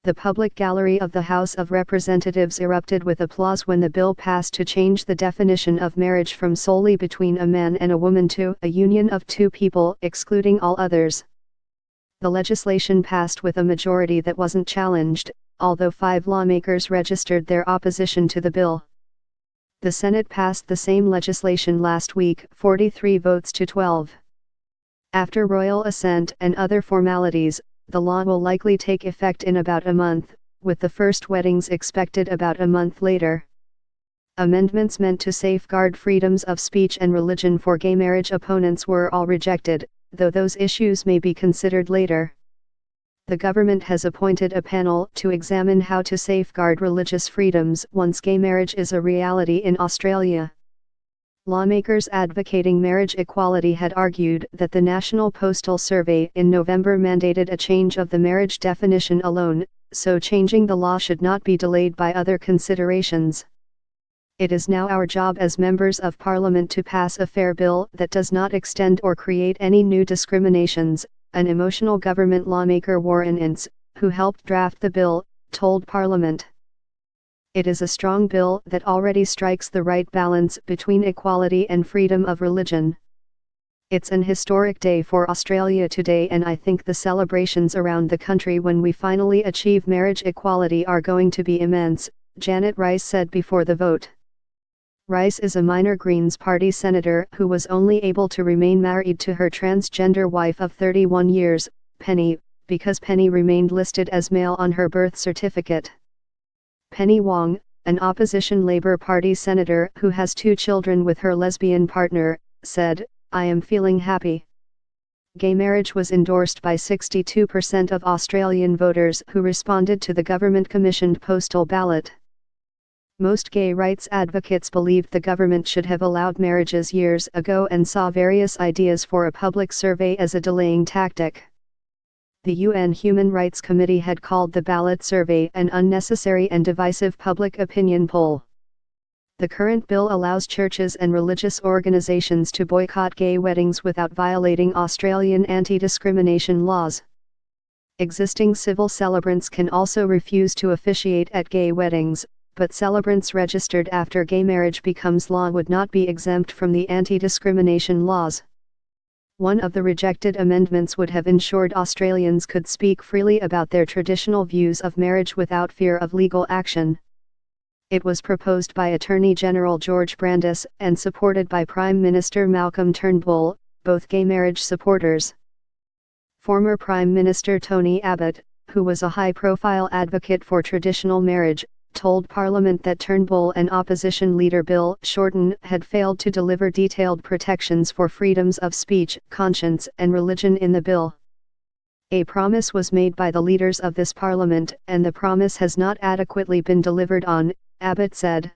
The public gallery of the House of Representatives erupted with applause when the bill passed to change the definition of marriage from solely between a man and a woman to a union of two people, excluding all others. The legislation passed with a majority that wasn't challenged, although 5 lawmakers registered their opposition to the bill. The Senate passed the same legislation last week, 43 votes to 12. After royal assent and other formalities, the law will likely take effect in about a month, with the first weddings expected about a month later. Amendments meant to safeguard freedoms of speech and religion for gay marriage opponents were all rejected, though those issues may be considered later. The government has appointed a panel to examine how to safeguard religious freedoms once gay marriage is a reality in Australia. Lawmakers advocating marriage equality had argued that the National Postal Survey in November mandated a change of the marriage definition alone, so changing the law should not be delayed by other considerations. It is now our job as members of Parliament to pass a fair bill that does not extend or create any new discriminations, an emotional government lawmaker Warren Ince, who helped draft the bill, told Parliament. It is a strong bill that already strikes the right balance between equality and freedom of religion. It's an historic day for Australia today, and I think the celebrations around the country when we finally achieve marriage equality are going to be immense, Janet Rice said before the vote. Rice is a minor Greens Party senator who was only able to remain married to her transgender wife of 31 years, Penny, because Penny remained listed as male on her birth certificate. Penny Wong, an opposition Labour Party senator who has 2 children with her lesbian partner, said, "I am feeling happy." Gay marriage was endorsed by 62% of Australian voters who responded to the government-commissioned postal ballot. Most gay rights advocates believed the government should have allowed marriages years ago and saw various ideas for a public survey as a delaying tactic. The UN Human Rights Committee had called the ballot survey an unnecessary and divisive public opinion poll. The current bill allows churches and religious organisations to boycott gay weddings without violating Australian anti-discrimination laws. Existing civil celebrants can also refuse to officiate at gay weddings, but celebrants registered after gay marriage becomes law would not be exempt from the anti-discrimination laws. One of the rejected amendments would have ensured Australians could speak freely about their traditional views of marriage without fear of legal action. It was proposed by Attorney General George Brandis and supported by Prime Minister Malcolm Turnbull, both gay marriage supporters. Former Prime Minister Tony Abbott, who was a high-profile advocate for traditional marriage, told Parliament that Turnbull and opposition leader Bill Shorten had failed to deliver detailed protections for freedoms of speech, conscience and religion in the bill. A promise was made by the leaders of this Parliament, and the promise has not adequately been delivered on, Abbott said.